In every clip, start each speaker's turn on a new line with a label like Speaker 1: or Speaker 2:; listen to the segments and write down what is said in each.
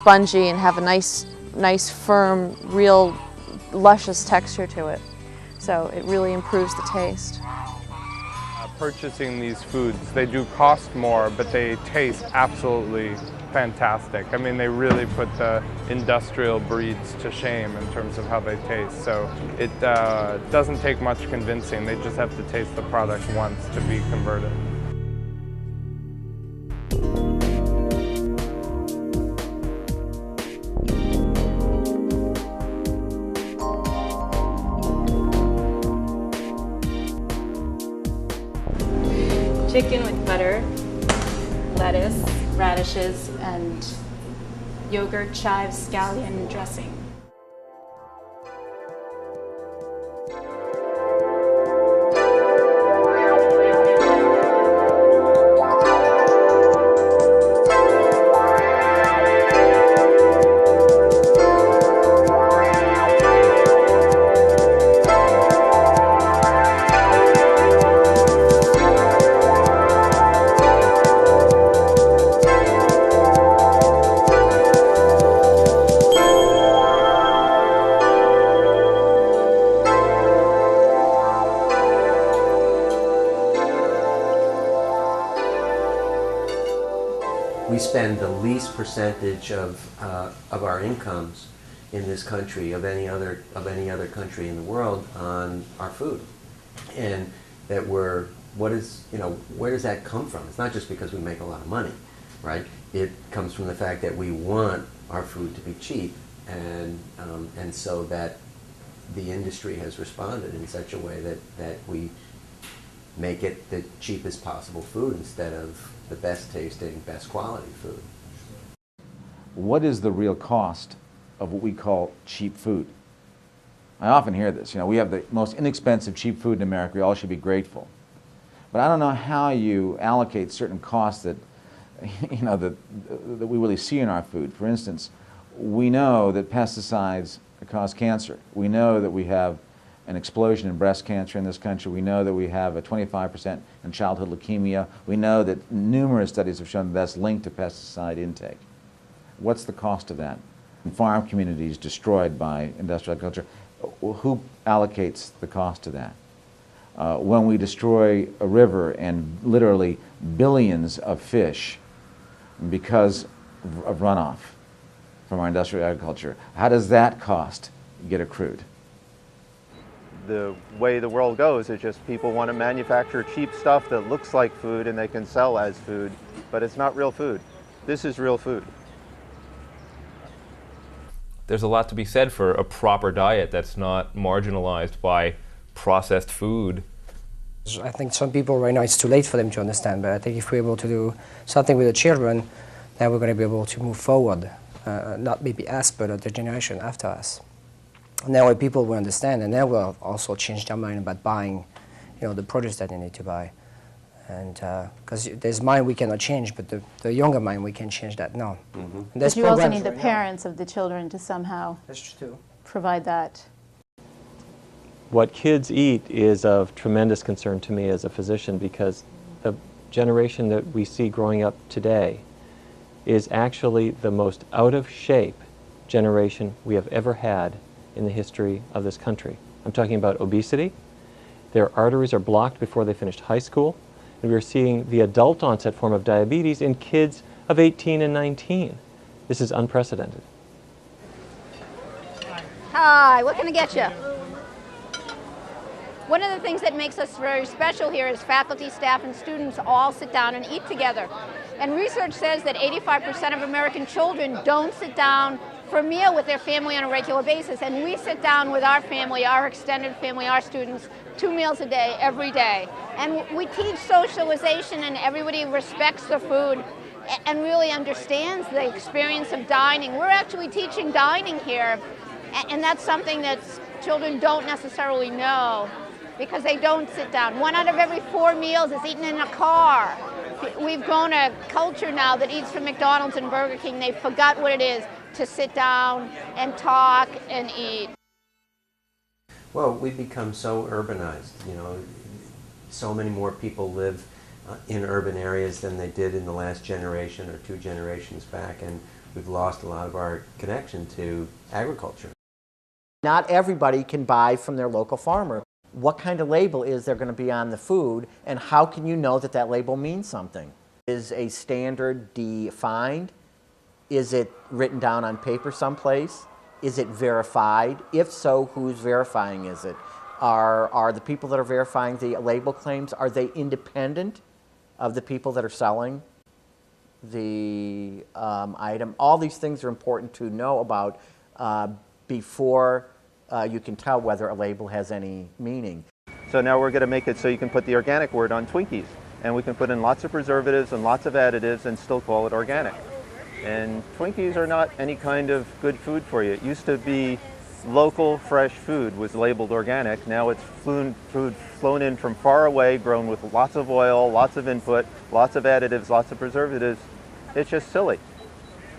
Speaker 1: spongy and have a nice firm, real luscious texture to it. So it really improves the taste.
Speaker 2: Purchasing these foods, they do cost more, but they taste absolutely fantastic. I mean, they really put the industrial breeds to shame in terms of how they taste. So it doesn't take much convincing. They just have to taste the product once to be converted.
Speaker 3: Chicken with butter, lettuce, radishes, and yogurt, chives, scallion dressing.
Speaker 4: We spend the least percentage of our incomes in this country of any other country in the world on our food, and that where does that come from? It's not just because we make a lot of money, right? It comes from the fact that we want our food to be cheap, and so that the industry has responded in such a way that we make it the cheapest possible food instead of the best tasting, best quality food.
Speaker 5: What is the real cost of what we call cheap food? I often hear this. We have the most inexpensive cheap food in America. We all should be grateful. But I don't know how you allocate certain costs that, that we really see in our food. For instance, we know that pesticides cause cancer. We know that we have an explosion in breast cancer in this country. We know that we have a 25% in childhood leukemia. We know that numerous studies have shown that that's linked to pesticide intake. What's the cost of that? Farm communities destroyed by industrial agriculture. Who allocates the cost of that? When we destroy a river and literally billions of fish because of runoff from our industrial agriculture, how does that cost get accrued?
Speaker 6: The way the world goes is just people want to manufacture cheap stuff that looks like food and they can sell as food, but it's not real food. This is real food.
Speaker 7: There's a lot to be said for a proper diet that's not marginalized by processed food.
Speaker 8: I think some people right now, it's too late for them to understand, but I think if we're able to do something with the children, then we're going to be able to move forward, not maybe us, but the generation after us. And that way people will understand, and they will also change their mind about buying, the produce that they need to buy. And because there's mind we cannot change, but the younger mind we can change that now.
Speaker 4: Mm-hmm.
Speaker 3: But you also need the parents of the children to somehow provide that.
Speaker 9: What kids eat is of tremendous concern to me as a physician, because the generation that we see growing up today is actually the most out of shape generation we have ever had in the history of this country. I'm talking about obesity. Their arteries are blocked before they finished high school, and we're seeing the adult onset form of diabetes in kids of 18 and 19. This is unprecedented.
Speaker 10: Hi, what can I get you? One of the things that makes us very special here is faculty, staff, and students all sit down and eat together. And research says that 85% of American children don't sit down for a meal with their family on a regular basis. And we sit down with our family, our extended family, our students, 2 meals a day, every day. And we teach socialization, and everybody respects the food and really understands the experience of dining. We're actually teaching dining here, and that's something that children don't necessarily know, because they don't sit down. 1 out of every 4 meals is eaten in a car. We've grown a culture now that eats from McDonald's and Burger King. They forgot what it is to sit down and talk and eat.
Speaker 4: Well, we've become so urbanized, so many more people live in urban areas than they did in the last generation or 2 generations back, and we've lost a lot of our connection to agriculture.
Speaker 11: Not everybody can buy from their local farmer. What kind of label is there going to be on the food, and how can you know that that label means something? Is a standard defined? Is it written down on paper someplace? Is it verified? If so, who's verifying is it? Are the people that are verifying the label claims, are they independent of the people that are selling the item? All these things are important to know about before you can tell whether a label has any meaning.
Speaker 6: So now we're going to make it so you can put the organic word on Twinkies. And we can put in lots of preservatives and lots of additives and still call it organic. And Twinkies are not any kind of good food for you. It used to be local, fresh food was labeled organic. Now it's food flown in from far away, grown with lots of oil, lots of input, lots of additives, lots of preservatives. It's just silly.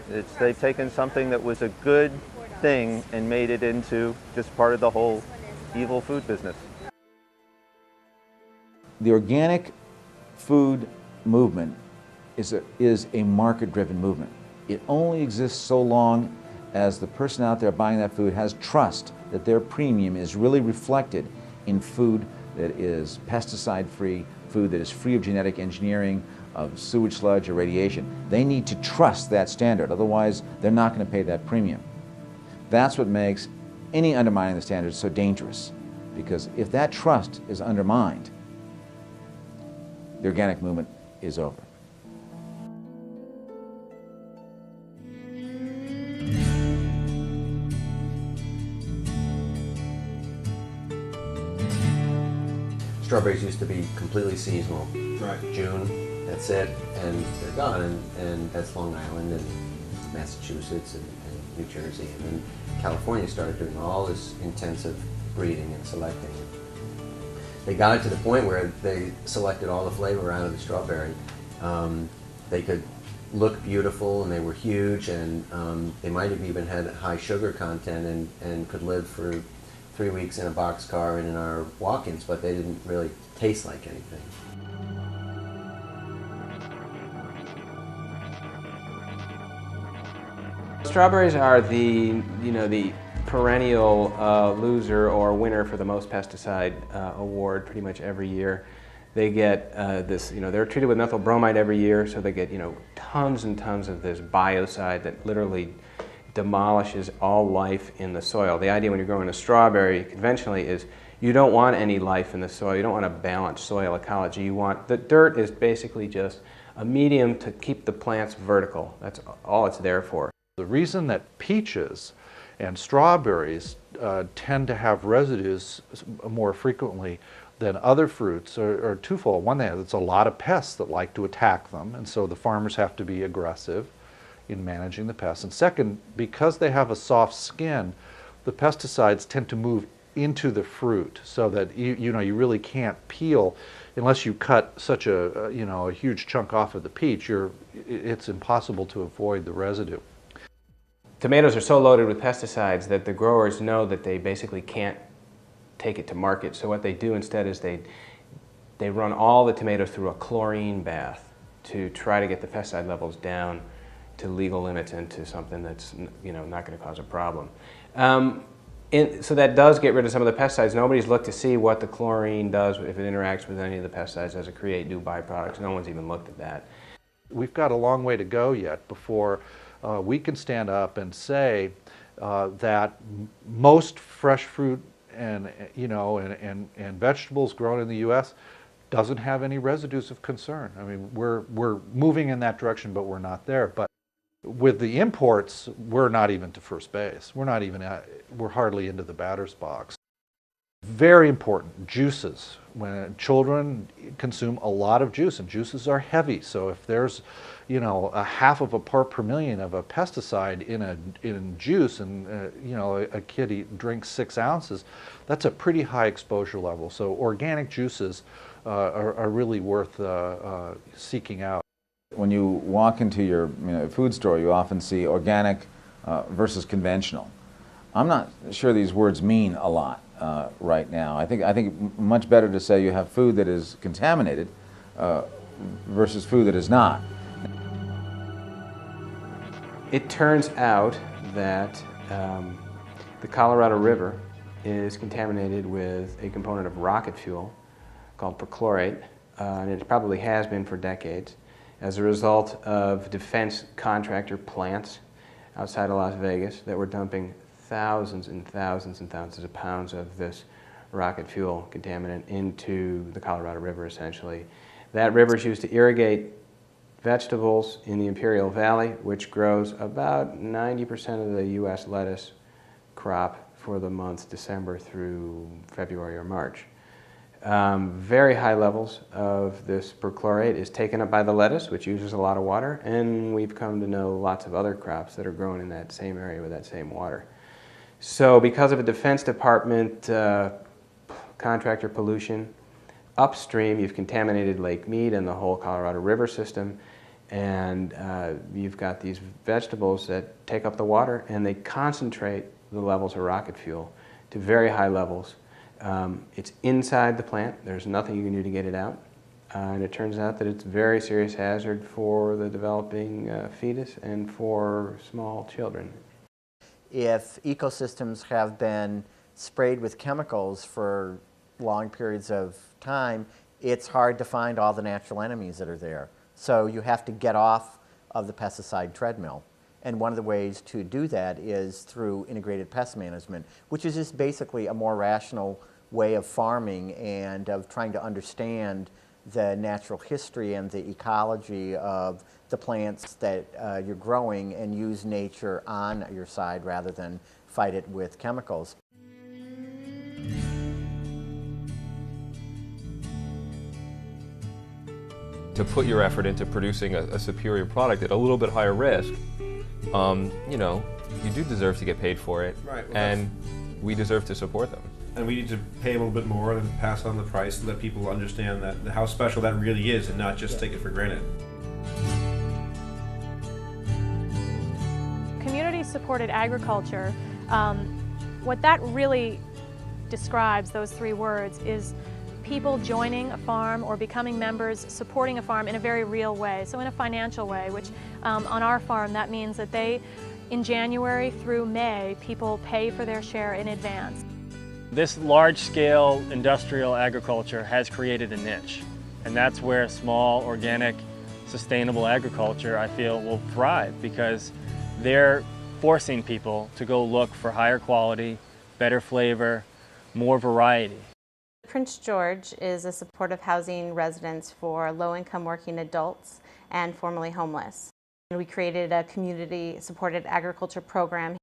Speaker 6: They've taken something that was a good thing and made it into just part of the whole evil food business.
Speaker 5: The organic food movement is a market-driven movement. It only exists so long as the person out there buying that food has trust that their premium is really reflected in food that is pesticide-free, food that is free of genetic engineering, of sewage sludge or radiation. They need to trust that standard, otherwise they're not going to pay that premium. That's what makes any undermining the standards so dangerous, because if that trust is undermined, the organic movement is over.
Speaker 4: Strawberries used to be completely seasonal.
Speaker 12: Right.
Speaker 4: June, that's it, and they're gone, and that's Long Island and Massachusetts and New Jersey, and then California started doing all this intensive breeding and selecting. They got it to the point where they selected all the flavor out of the strawberry. They could look beautiful, and they were huge, and they might have even had high sugar content and could live for 3 weeks in a boxcar and in our walk-ins, but they didn't really taste like anything.
Speaker 13: Strawberries are the perennial loser or winner for the most pesticide award pretty much every year. They get they're treated with methyl bromide every year, so they get, tons and tons of this biocide that literally demolishes all life in the soil. The idea when you're growing a strawberry conventionally is you don't want any life in the soil. You don't want a balanced soil ecology. The dirt is basically just a medium to keep the plants vertical. That's all it's there for.
Speaker 12: The reason that peaches and strawberries tend to have residues more frequently than other fruits are twofold. One, it's a lot of pests that like to attack them, and so the farmers have to be aggressive in managing the pests. And second, because they have a soft skin, the pesticides tend to move into the fruit, so that you really can't peel unless you cut such a huge chunk off of the peach. It's impossible to avoid the residue.
Speaker 13: Tomatoes are so loaded with pesticides that the growers know that they basically can't take it to market. So what they do instead is they run all the tomatoes through a chlorine bath to try to get the pesticide levels down to legal limits and to something that's not going to cause a problem. So that does get rid of some of the pesticides. Nobody's looked to see what the chlorine does, if it interacts with any of the pesticides. Does it create new byproducts? No one's even looked at that.
Speaker 12: We've got a long way to go yet before we can stand up and say that most fresh fruit and vegetables grown in the U.S. doesn't have any residues of concern. I mean, we're moving in that direction, but we're not there. But with the imports, we're not even to first base. We're hardly into the batter's box. Very important, juices. When children consume a lot of juice, and juices are heavy, so if there's a half of a part per million of a pesticide in juice, and a kid drinks 6 ounces, that's a pretty high exposure level. So organic juices are really worth seeking out.
Speaker 5: When you walk into your food store, you often see organic versus conventional. I'm not sure these words mean a lot right now. I think much better to say you have food that is contaminated versus food that is not.
Speaker 13: It turns out that the Colorado River is contaminated with a component of rocket fuel called perchlorate, and it probably has been for decades, as a result of defense contractor plants outside of Las Vegas that were dumping thousands and thousands and thousands of pounds of this rocket fuel contaminant into the Colorado River, essentially. That river is used to irrigate vegetables in the Imperial Valley, which grows about 90% of the U.S. lettuce crop for the months December through February or March. Very high levels of this perchlorate is taken up by the lettuce, which uses a lot of water, and we've come to know lots of other crops that are grown in that same area with that same water. So because of a Defense Department contractor pollution, upstream you've contaminated Lake Mead and the whole Colorado River system, and you've got these vegetables that take up the water and they concentrate the levels of rocket fuel to very high levels. It's inside the plant. There's nothing you can do to get it out. And it turns out that it's a very serious hazard for the developing fetus and for small children.
Speaker 11: If ecosystems have been sprayed with chemicals for long periods of time, it's hard to find all the natural enemies that are there. So you have to get off of the pesticide treadmill. And one of the ways to do that is through integrated pest management, which is just basically a more rational way of farming and of trying to understand the natural history and the ecology of the plants that you're growing and use nature on your side rather than fight it with chemicals.
Speaker 7: To put your effort into producing a superior product at a little bit higher risk, you know, you do deserve to get paid for it,
Speaker 14: right, well,
Speaker 7: and we deserve to support them.
Speaker 14: And we need to pay a little bit more and pass on the price to let people understand that how special that really is and not just take it for granted.
Speaker 15: Community-supported agriculture, what that really describes, those three words, is people joining a farm or becoming members, supporting a farm in a very real way, so in a financial way, which on our farm that means that in January through May, people pay for their share in advance.
Speaker 16: This large-scale industrial agriculture has created a niche, and that's where small, organic, sustainable agriculture, I feel, will thrive, because they're forcing people to go look for higher quality, better flavor, more variety.
Speaker 17: Prince George is a supportive housing residence for low-income working adults and formerly homeless. We created a community-supported agriculture program,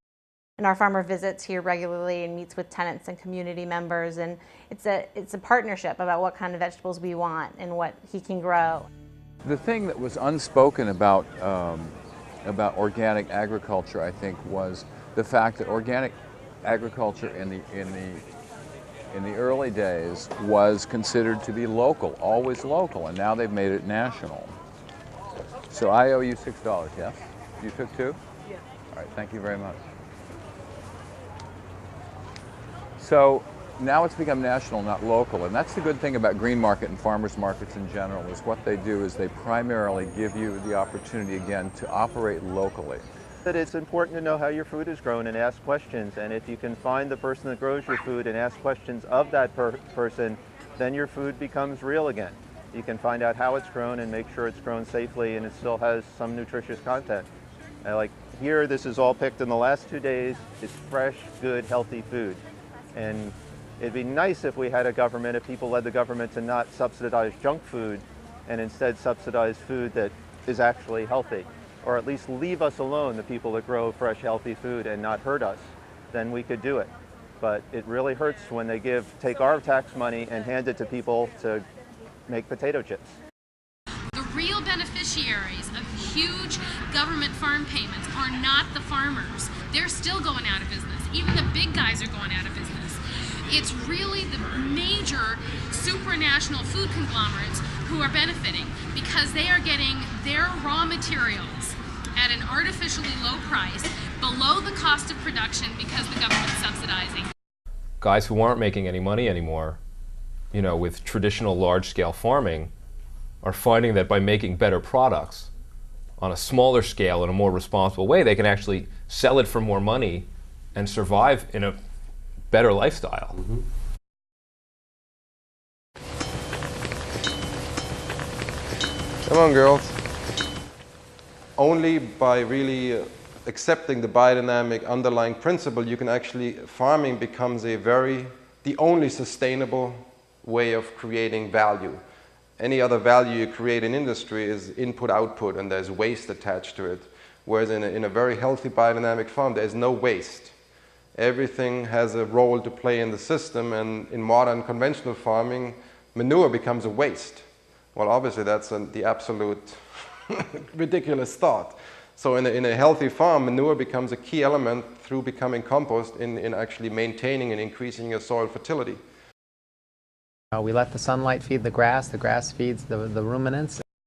Speaker 17: and our farmer visits here regularly and meets with tenants and community members, and it's a partnership about what kind of vegetables we want and what he can grow.
Speaker 5: The thing that was unspoken about organic agriculture, I think, was the fact that organic agriculture in the early days was considered to be local, always local, and now they've made it national. So I owe you $6, yes? You took two? Yeah. All right, thank you very much. So now it's become national, not local, and that's the good thing about green market and farmers markets in general, is what they do is they primarily give you the opportunity, again, to operate locally.
Speaker 6: That it's important to know how your food is grown and ask questions, and if you can find the person that grows your food and ask questions of that person, then your food becomes real again. You can find out how it's grown and make sure it's grown safely and it still has some nutritious content. Like here, this is all picked in the last 2 days. It's fresh, good, healthy food. And it'd be nice if we had a government, if people led the government to not subsidize junk food and instead subsidize food that is actually healthy. Or at least leave us alone, the people that grow fresh, healthy food, and not hurt us, then we could do it. But it really hurts when they take our tax money and hand it to people to make potato chips.
Speaker 18: The real beneficiaries of huge government farm payments are not the farmers. They're still going out of business. Even the big guys are going out of business. It's really the major supranational food conglomerates who are benefiting, because they are getting their raw materials at an artificially low price, below the cost of production, because the government's subsidizing.
Speaker 7: Guys who aren't making any money anymore, you know, with traditional large-scale farming, are finding that by making better products on a smaller scale in a more responsible way, they can actually sell it for more money and survive in a better lifestyle.
Speaker 4: Mm-hmm.
Speaker 19: Come on, girls. Only by really accepting the biodynamic underlying principle, you can actually, farming becomes the only sustainable way of creating value. Any other value you create in industry is input-output, and there's waste attached to it. Whereas in a very healthy biodynamic farm, there's no waste. Everything has a role to play in the system, and in modern conventional farming, manure becomes a waste. Well, obviously that's the absolute ridiculous thought. So in a healthy farm, manure becomes a key element through becoming compost in actually maintaining and increasing your soil fertility.
Speaker 20: We let the sunlight feed the grass feeds the ruminants.